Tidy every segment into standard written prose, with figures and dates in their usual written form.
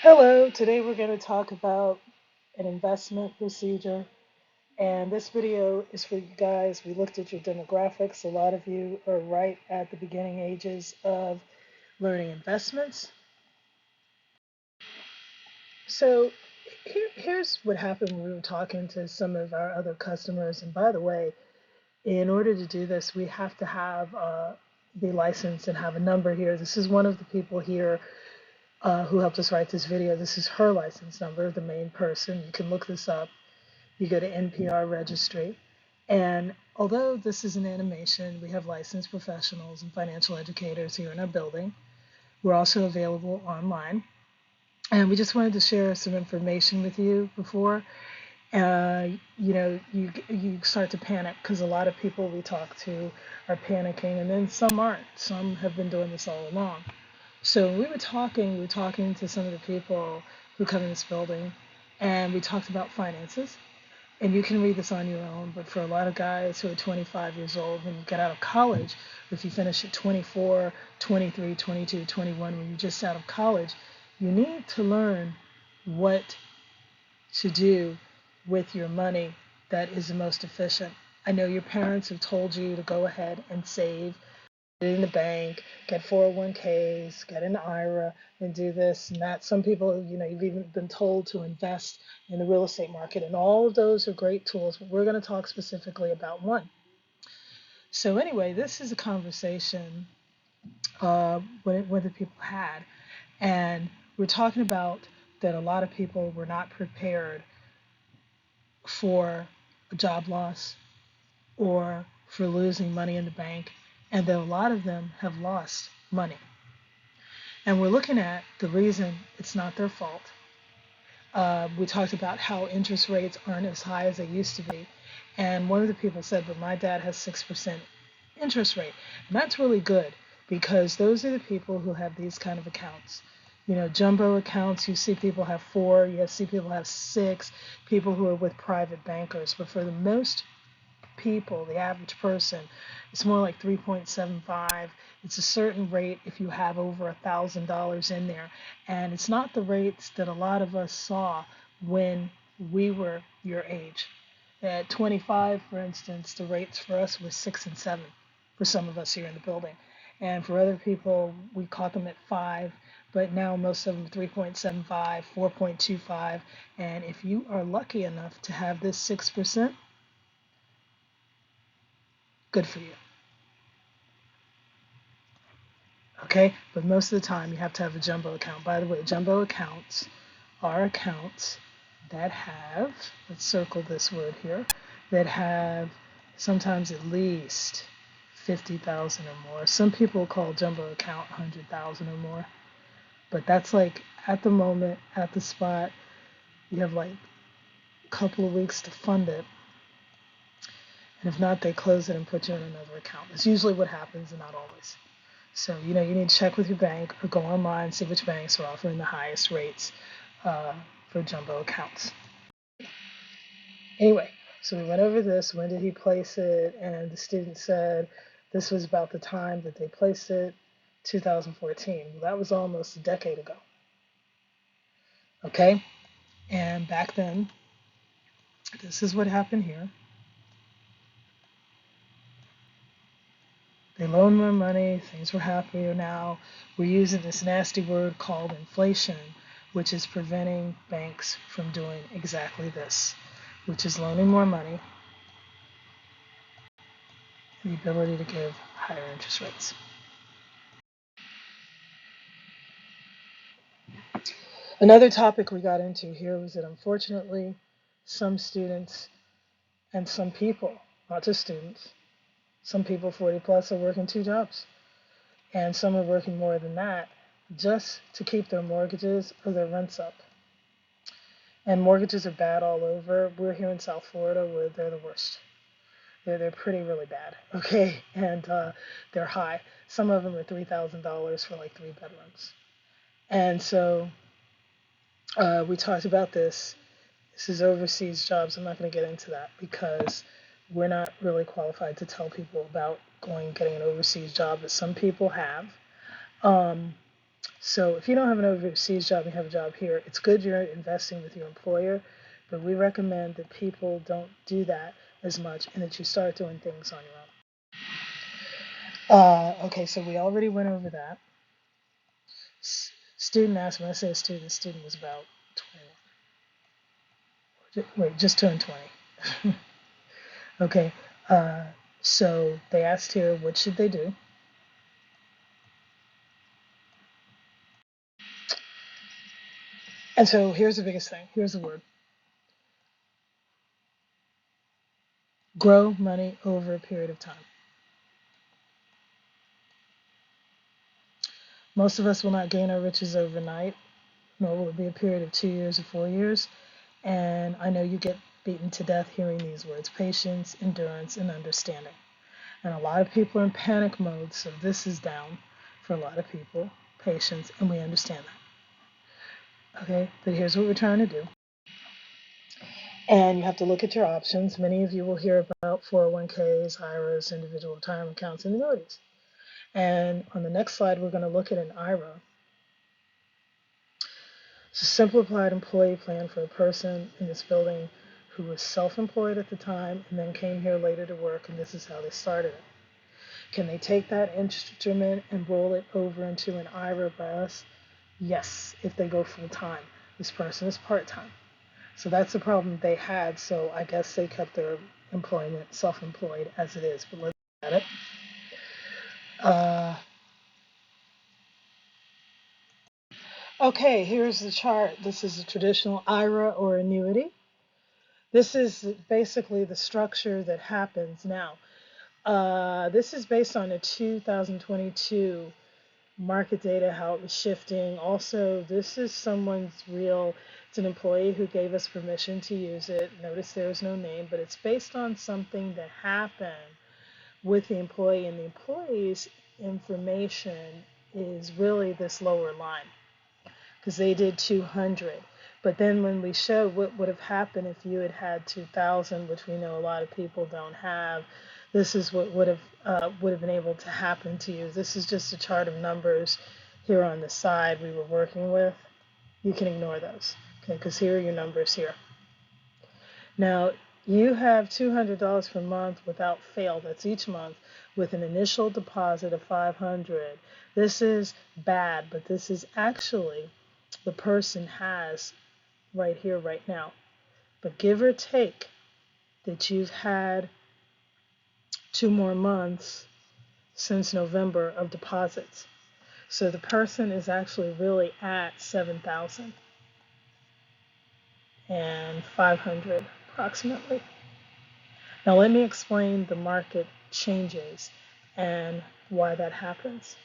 Hello, today we're going to talk about an investment procedure. And this video is for you guys. We looked at your demographics. A lot of you are right at the beginning ages of learning investments. So here's what happened when we were talking to some of our other customers. And by the way, in order to do this, we have to have be licensed and have a number here. This is one of the people here who helped us write this video. This is her license number, the main person. You can look this up. You go to NPR registry. And although this is an animation, we have licensed professionals and financial educators here in our building. We're also available online. And we just wanted to share some information with you before. You start to panic because a lot of people we talk to are panicking, and then some aren't. Some have been doing this all along. So we were talking to some of the people who come in this building, and we talked about finances. And you can read this on your own, but for a lot of guys who are 25 years old, when you get out of college, or if you finish at 24, 23, 22, 21, when you're just out of college, you need to learn what to do with your money that is the most efficient. I know your parents have told you to go ahead and save, get it in the bank, get 401ks, get an IRA, and do this and that. Some people, you've even been told to invest in the real estate market, and all of those are great tools, but we're going to talk specifically about one. So anyway, this is a conversation what the people had, and we're talking about that a lot of people were not prepared for a job loss or for losing money in the bank, and that a lot of them have lost money. And we're looking at the reason it's not their fault. We talked about how interest rates aren't as high as they used to be. And one of the people said, but my dad has 6% interest rate. And that's really good because those are the people who have these kind of accounts. Jumbo accounts, you see people have 4, you see people have 6, people who are with private bankers. But for the most people, the average person, it's more like 3.75. It's a certain rate if you have over $1,000 in there. And it's not the rates that a lot of us saw when we were your age. At 25, for instance, the rates for us were 6 and 7 for some of us here in the building. And for other people, we caught them at 5, but now most of them 3.75, 4.25. And if you are lucky enough to have this 6%, good for you. Okay, but most of the time you have to have a jumbo account. By the way, jumbo accounts are accounts that have, let's circle this word here, that have sometimes at least 50,000 or more. Some people call jumbo account 100,000 or more, but that's like at the moment, at the spot, you have like a couple of weeks to fund it. And if not, they close it and put you in another account. It's usually what happens, and not always. So, you need to check with your bank or go online, see which banks are offering the highest rates for jumbo accounts. Anyway, so we went over this. When did he place it? And the student said this was about the time that they placed it, 2014. Well, that was almost a decade ago. Okay? And back then, this is what happened here. They loaned more money, things were happier now. We're using this nasty word called inflation, which is preventing banks from doing exactly this, which is loaning more money and the ability to give higher interest rates. Another topic we got into here was that unfortunately, some students and some people, not just students, some people 40 plus are working 2 jobs, and some are working more than that just to keep their mortgages or their rents up. And mortgages are bad all over. We're here in South Florida where they're the worst. They're pretty really bad, okay? And they're high. Some of them are $3,000 for like 3 bedrooms. And so we talked about this. This is overseas jobs. I'm not going to get into that because we're not really qualified to tell people about getting an overseas job that some people have. So if you don't have an overseas job, you have a job here, it's good you're investing with your employer, but we recommend that people don't do that as much and that you start doing things on your own. Okay, so we already went over that. Student asked, when I say student was about 20. Wait, just turned 20. Okay, uh, so they asked here, what should they do? And so here's the biggest thing. Here's the word. Grow money over a period of time. Most of us will not gain our riches overnight, nor will it be a period of 2 years or 4 years. And I know you get beaten to death hearing these words: patience, endurance, and understanding. And a lot of people are in panic mode, so this is down for a lot of people. Patience, and we understand that. Okay, but here's what we're trying to do. And you have to look at your options. Many of you will hear about 401ks, IRAs, individual retirement accounts, and annuities. And on the next slide, we're going to look at an IRA. It's a simplified employee plan for a person in this building who was self-employed at the time and then came here later to work, and this is how they started it. Can they take that instrument and roll it over into an IRA by us? Yes, if they go full time. This person is part time. So that's the problem they had. So I guess they kept their employment self-employed as it is. But let's look at it. Uh, okay, here's the chart. This is a traditional IRA or annuity. This is basically the structure that happens now. This is based on a 2022 market data, how it was shifting. Also, this is someone's real, it's an employee who gave us permission to use it. Notice there's no name, but it's based on something that happened with the employee, and the employee's information is really this lower line because they did 200. But then when we showed what would have happened if you had had 2,000, which we know a lot of people don't have, this is what would have been able to happen to you. This is just a chart of numbers here on the side we were working with. You can ignore those, okay? Because here are your numbers here. Now you have $200 per month without fail. That's each month with an initial deposit of 500. This is bad, but this is actually the person has right here, right now. But give or take that you've had 2 more months since November of deposits. So the person is actually really at 7,500 approximately. Now let me explain the market changes and why that happens.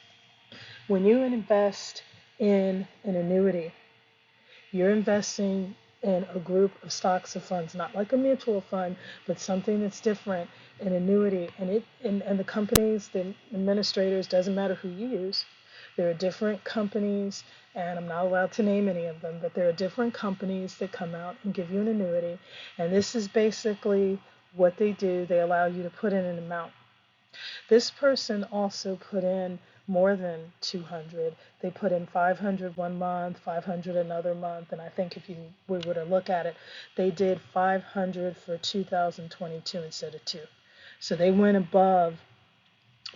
When you invest in an annuity, you're investing in a group of stocks or funds, not like a mutual fund, but something that's different, an annuity. And the companies, the administrators, doesn't matter who you use. There are different companies, and I'm not allowed to name any of them, but there are different companies that come out and give you an annuity. And this is basically what they do. They allow you to put in an amount. This person also put in more than 200. They put in 500 1 month, 500 another month, and I think if we were to look at it, they did 500 for 2022 instead of 2. So they went above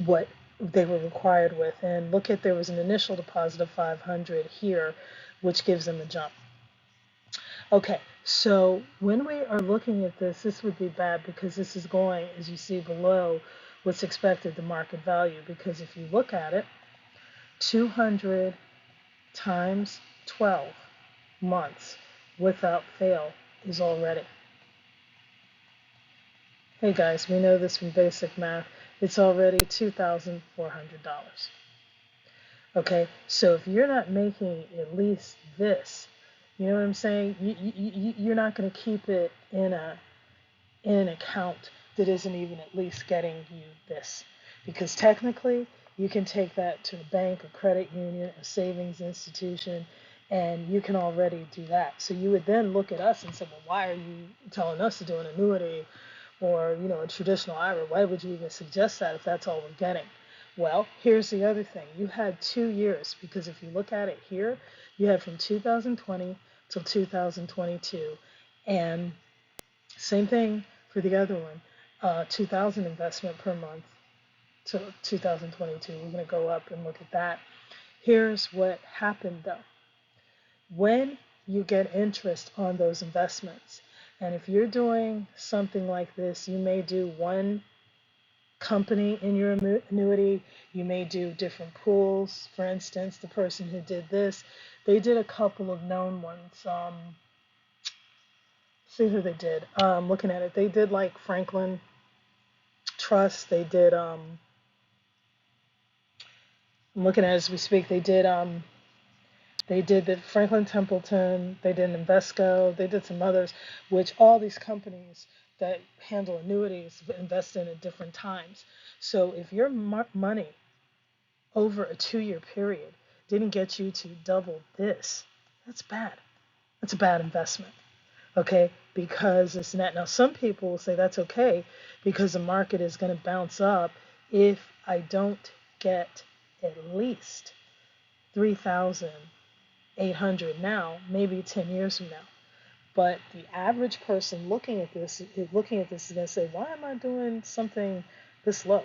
what they were required with. And look at, there was an initial deposit of 500 here, which gives them a jump. Okay, so when we are looking at this, this would be bad because this is going, as you see below, what's expected the market value. Because if you look at it, 200 times 12 months without fail is already. Hey guys, we know this from basic math. It's already $2,400. Okay, so if you're not making at least this, you know what I'm saying? You're not going to keep it in an account that isn't even at least getting you this. Because technically, you can take that to a bank, a credit union, a savings institution, and you can already do that. So you would then look at us and say, well, why are you telling us to do an annuity or, a traditional IRA? Why would you even suggest that if that's all we're getting? Well, here's the other thing. You had 2 years because if you look at it here, you had from 2020 till 2022. And same thing for the other one, 2000 investment per month to 2022. We're going to go up and look at that. Here's what happened though. When you get interest on those investments, and if you're doing something like this, you may do one company in your annuity, you may do different pools. For instance, the person who did this, they did a couple of known ones. See who they did. Looking at it, they did like Franklin Trust. I'm looking at it as we speak. They did the Franklin Templeton. They did Invesco. They did some others, which all these companies that handle annuities invest in at different times. So if your money over a 2 year period didn't get you to double this, that's bad. That's a bad investment. Okay, because it's not. Now, some people will say that's okay because the market is going to bounce up if I don't get at least 3,800 now, maybe 10 years from now. But the average person looking at this is going to say, why am I doing something this low?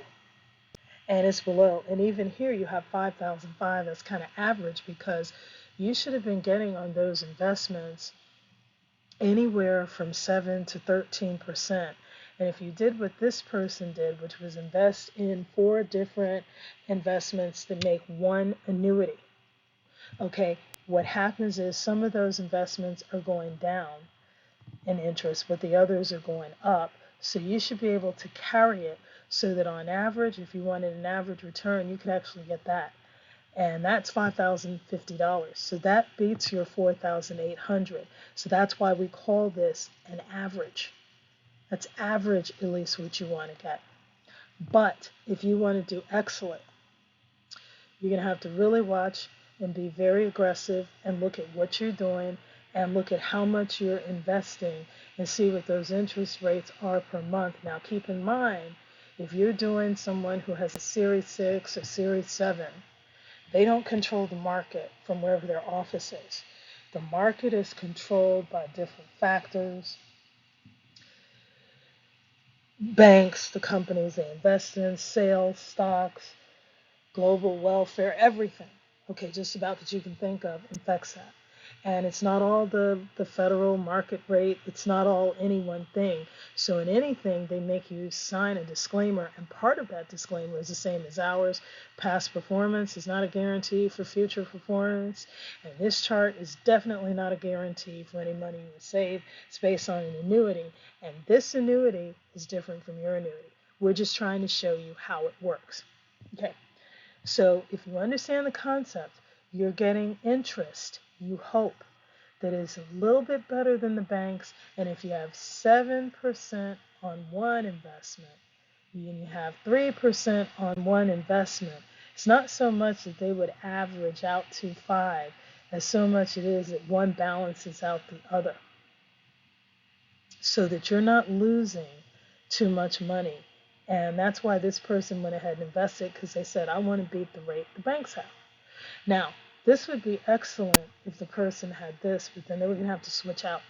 And it's below. And even here you have 5,005. That's kind of average because you should have been getting on those investments anywhere from 7 to 13%. And if you did what this person did, which was invest in 4 different investments that make one annuity, okay, what happens is some of those investments are going down in interest, but the others are going up. So you should be able to carry it so that on average, if you wanted an average return, you could actually get that. And that's $5,050. So that beats your 4,800. So that's why we call this an average. That's average, at least what you want to get. But if you want to do excellent, you're going to have to really watch and be very aggressive and look at what you're doing and look at how much you're investing and see what those interest rates are per month. Now, keep in mind, if you're doing someone who has a Series 6 or Series 7, they don't control the market from wherever their office is. The market is controlled by different factors, banks, the companies they invest in, sales, stocks, global welfare, everything, okay, just about that you can think of affects that. And it's not all the federal market rate, it's not all any one thing. So in anything, they make you sign a disclaimer, and part of that disclaimer is the same as ours. Past performance is not a guarantee for future performance, and this chart is definitely not a guarantee for any money you save. It's based on an annuity, and this annuity is different from your annuity. We're just trying to show you how it works. Okay. So if you understand the concept, you're getting interest, you hope, that is a little bit better than the banks. And if you have 7% on one investment, and you have 3% on one investment, it's not so much that they would average out to 5 as so much it is that one balances out the other so that you're not losing too much money. And that's why this person went ahead and invested because they said, I want to beat the rate the banks have. Now, this would be excellent if the person had this, but then they would going to have to switch out.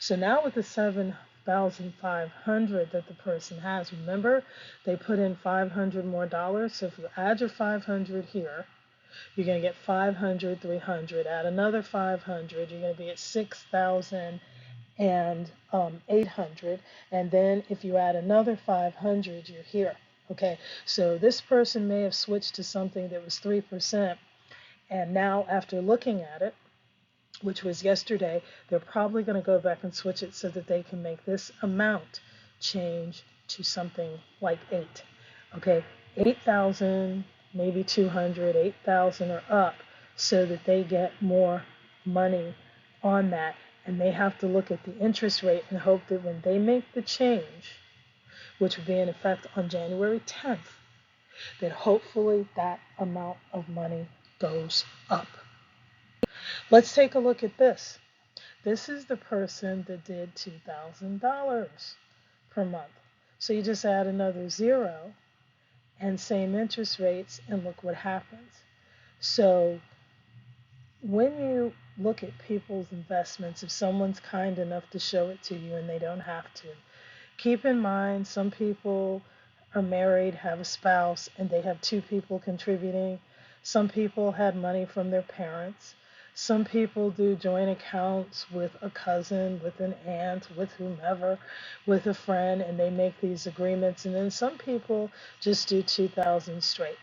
So now with the 7,500 that the person has, remember, they put in 500 more dollars. So if you add your 500 here, you're going to get 500, 300. Add another 500, you're going to be at 6,000 and 800, and then if you add another 500 you're here. Okay, so this person may have switched to something that was 3%, and now after looking at it, which was yesterday, they're probably going to go back and switch it so that they can make this amount change to something like 8. Okay, 8,000, maybe 200, 8,000 or up, so that they get more money on that. And they have to look at the interest rate and hope that when they make the change, which will be in effect on January 10th, that hopefully that amount of money goes up. Let's take a look at this. This is the person that did $2,000 per month. So you just add another 0, and same interest rates, and look what happens. So when you look at people's investments, if someone's kind enough to show it to you and they don't have to, keep in mind some people are married, have a spouse, and they have two people contributing. Some people had money from their parents. Some people do joint accounts with a cousin, with an aunt, with whomever, with a friend, and they make these agreements. And then some people just do 2000 straight.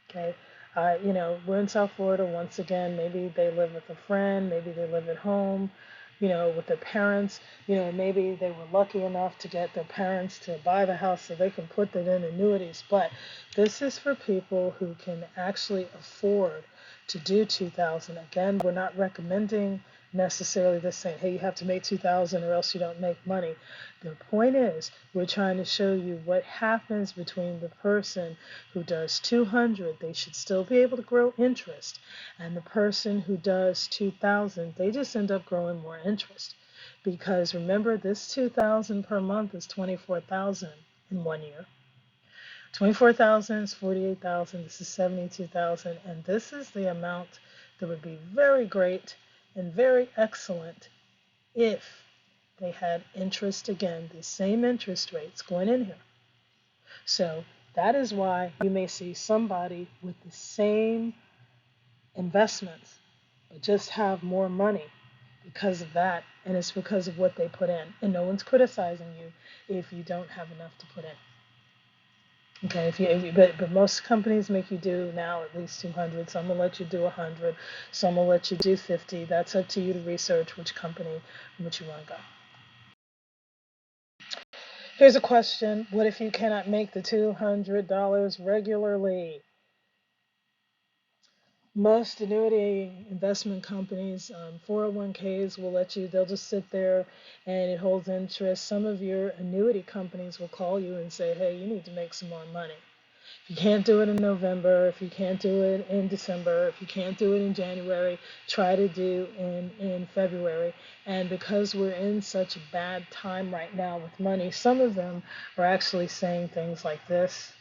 Okay. We're in South Florida once again. Maybe they live with a friend, maybe they live at home, with their parents. Maybe they were lucky enough to get their parents to buy the house so they can put that in annuities. But this is for people who can actually afford to do 2000. Again, we're not recommending necessarily this saying, hey, you have to make 2000 or else you don't make money. The point is, we're trying to show you what happens between the person who does 200, they should still be able to grow interest, and the person who does 2000, they just end up growing more interest. Because remember, this 2000 per month is 24,000 in 1 year. 24,000 is 48,000. This is 72,000, and this is the amount that would be very great and very excellent if they had interest again, the same interest rates going in here. So that is why you may see somebody with the same investments, but just have more money because of that, and it's because of what they put in. And no one's criticizing you if you don't have enough to put in. Okay, but most companies make you do now at least 200. Some will let you do 100. Some will let you do 50. That's up to you to research which company and which you want to go. Here's a question: what if you cannot make the $200 regularly? Most annuity investment companies, 401ks will let you, they'll just sit there and it holds interest. Some of your annuity companies will call you and say, hey, you need to make some more money. If you can't do it in November, if you can't do it in December, if you can't do it in January, try to do in February. And because we're in such a bad time right now with money, some of them are actually saying things like this.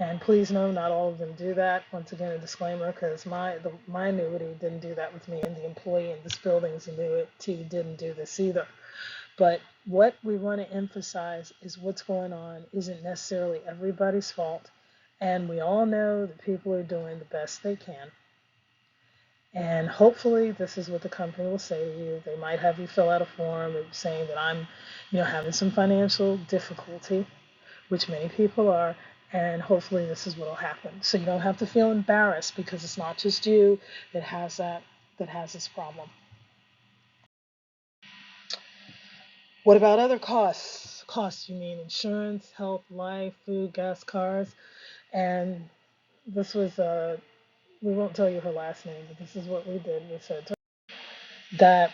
And please know, not all of them do that. Once again, a disclaimer, because my annuity didn't do that with me, and the employee in this building's annuity didn't do this either. But what we want to emphasize is what's going on isn't necessarily everybody's fault, and we all know that people are doing the best they can. And hopefully, this is what the company will say to you. They might have you fill out a form saying that I'm, having some financial difficulty, which many people are, and hopefully this is what will happen. So you don't have to feel embarrassed because it's not just you that has this problem. What about other costs? Costs, you mean insurance, health, life, food, gas, cars, and this was we won't tell you her last name, but this is what we did. We said that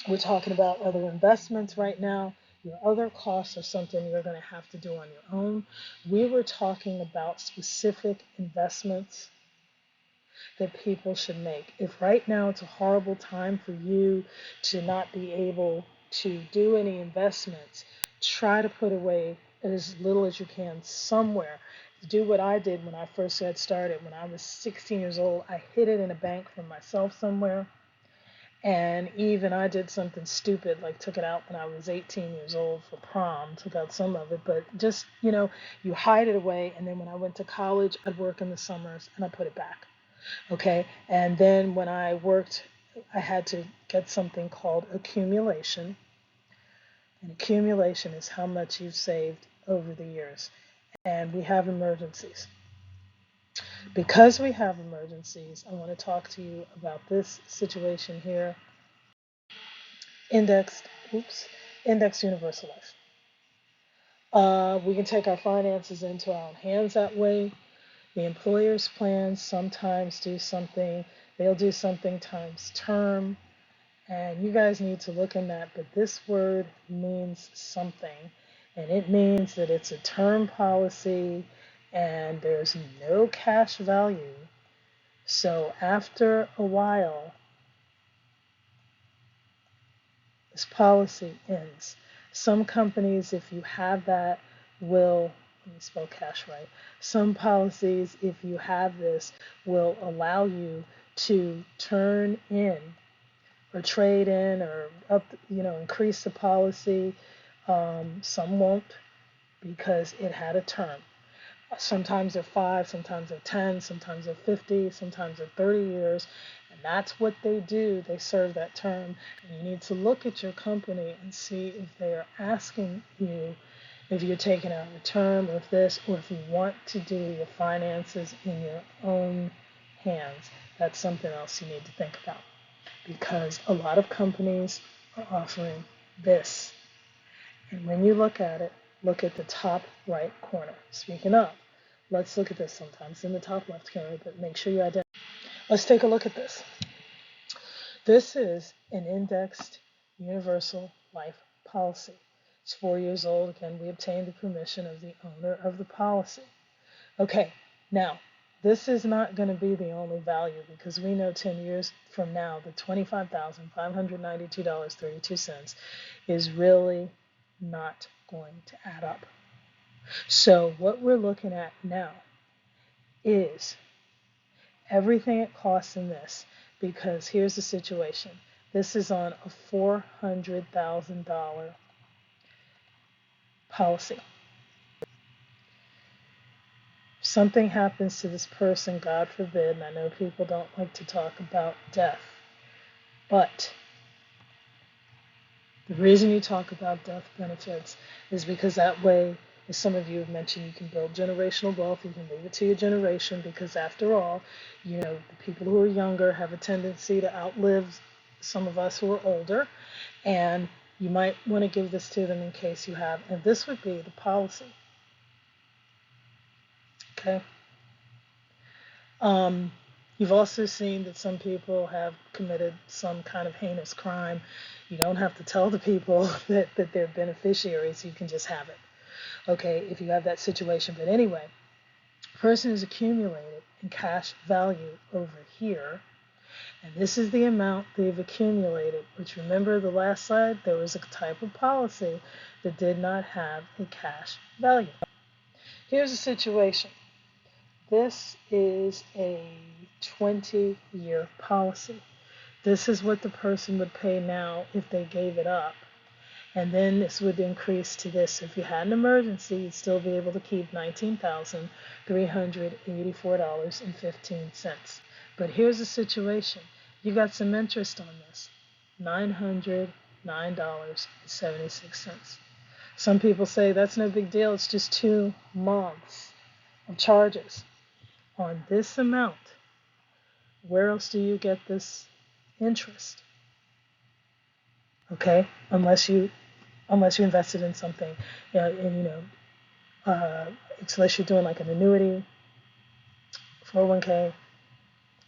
we're talking about other investments right now. Your other costs are something you're going to have to do on your own. We were talking about specific investments that people should make. If right now it's a horrible time for you to not be able to do any investments, try to put away as little as you can somewhere. Do what I did when I first got started. When I was 16 years old, I hid it in a bank for myself somewhere. And even I did something stupid, like took it out when I was 18 years old for prom, took out some of it, but just, you hide it away. And then when I went to college, I'd work in the summers and I put it back. Okay. And then when I worked, I had to get something called accumulation. And accumulation is how much you've saved over the years. And we have emergencies. Because we have emergencies, I want to talk to you about this situation here. Indexed, oops, indexed universal life. We can take our finances into our own hands that way. The employer's plans sometimes do something, they'll do something times term, and you guys need to look in that. But this word means something, and it means that it's a term policy and there's no cash value. So after a while, this policy ends. Some companies, if you have that, will let me spell cash right. Some policies, if you have this, will allow you to turn in or trade in or up, increase the policy. Some won't because it had a term. Sometimes they're 5, sometimes they're 10, sometimes they're 50, sometimes they're 30 years. And that's what they do. They serve that term. And you need to look at your company and see if they are asking you if you're taking out a term, or if this, or if you want to do your finances in your own hands. That's something else you need to think about, because a lot of companies are offering this. And when you look at it, look at the top right corner. Speaking of, let's look at this. Sometimes in the top left corner, but make sure you identify. Let's take a look at this. This is an indexed universal life policy. It's 4 years old. Again, we obtained the permission of the owner of the policy. Okay, now this is not going to be the only value, because we know 10 years from now the $25,592.32 is really not going to add up. So what we're looking at now is everything it costs in this, because here's the situation. This is on a $400,000 policy. If something happens to this person, God forbid, and I know people don't like to talk about death, but the reason you talk about death benefits is because that way, as some of you have mentioned, you can build generational wealth. You can leave it to your generation, because after all, the people who are younger have a tendency to outlive some of us who are older, and you might want to give this to them in case you have, and this would be the policy. Okay. You've also seen that some people have committed some kind of heinous crime. You don't have to tell the people that they're beneficiaries. You can just have it. Okay, if you have that situation. But anyway, person has accumulated in cash value over here. And this is the amount they've accumulated, which, remember the last slide, there was a type of policy that did not have a cash value. Here's the situation. This is a 20-year policy. This is what the person would pay now if they gave it up. And then this would increase to this. If you had an emergency, you'd still be able to keep $19,384.15. But here's the situation. You got some interest on this. $909.76. Some people say that's no big deal. It's just 2 months of charges. On this amount, where else do you get this interest? Okay, unless you invested in something, unless you're doing like an annuity, 401k,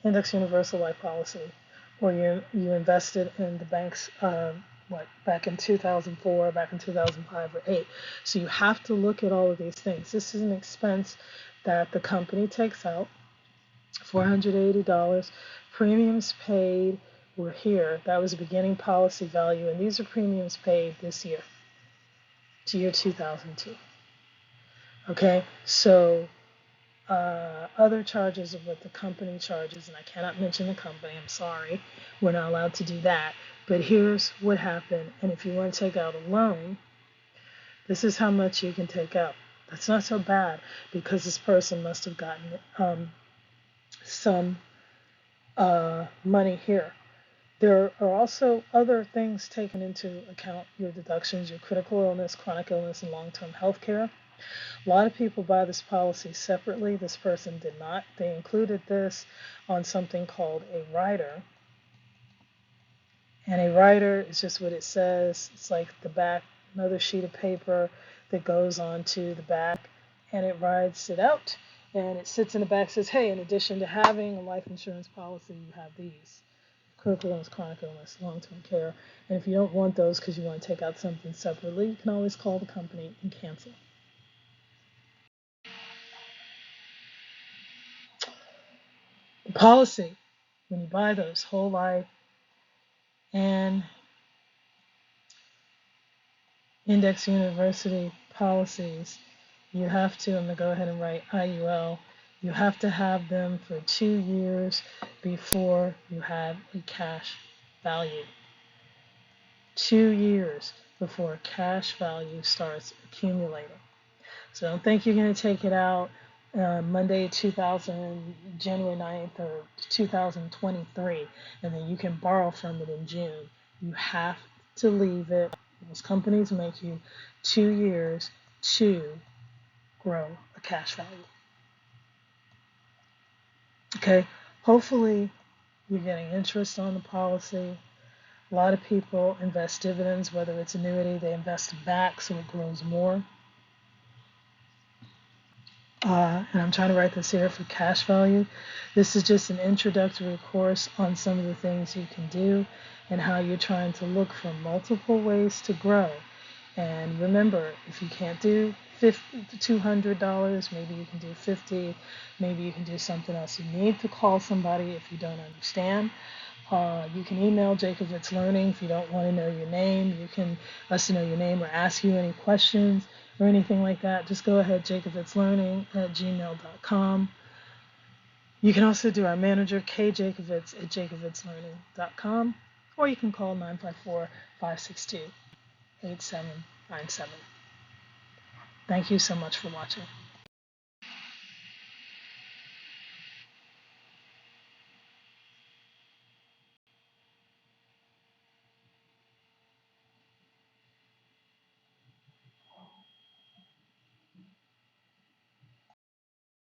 index universal life policy, or you invested in the banks, back in 2004, back in 2005 or 8. So you have to look at all of these things. This is an expense that the company takes out. $480. Premiums paid were here. That was a beginning policy value, and these are premiums paid this year, to year 2002. Okay, so other charges of what the company charges, and I cannot mention the company, I'm sorry, we're not allowed to do that. But here's what happened, and if you want to take out a loan, this is how much you can take out. That's not so bad, because this person must have gotten some money here. There are also other things taken into account: your deductions, your critical illness, chronic illness, and long-term health care. A lot of people buy this policy separately. This person did not. They included this on something called a rider. And a rider is just what it says. It's like the back, another sheet of paper that goes onto the back, and it rides it out. And it sits in the back, says, hey, in addition to having a life insurance policy, you have these: critical illness, chronic illness, long-term care. And if you don't want those because you want to take out something separately, you can always call the company and cancel. The policy, when you buy those whole life and index university policies, you have to, I'm going to go ahead and write IUL, you have to have them for 2 years before you have a cash value. 2 years before cash value starts accumulating. So don't think you're going to take it out Monday 2000, January 9th or 2023, and then you can borrow from it in June. You have to leave it. Most companies make you 2 years to grow a cash value. Okay, hopefully you're getting interest on the policy. A lot of people invest dividends, whether it's annuity, they invest it back so it grows more. And I'm trying to write this here for cash value. This is just an introductory course on some of the things you can do and how you're trying to look for multiple ways to grow. And remember, if you can't do $200, maybe you can do 50, maybe you can do something else. You need to call somebody if you don't understand. You can email Jacobitz Learning if you don't want to know your name. You can let us know your name or ask you any questions or anything like that. Just go ahead, jacobitzlearning@gmail.com. You can also do our manager, kjacobitz@jacobitzlearning.com, or you can call 954-562-8797. Thank you so much for watching.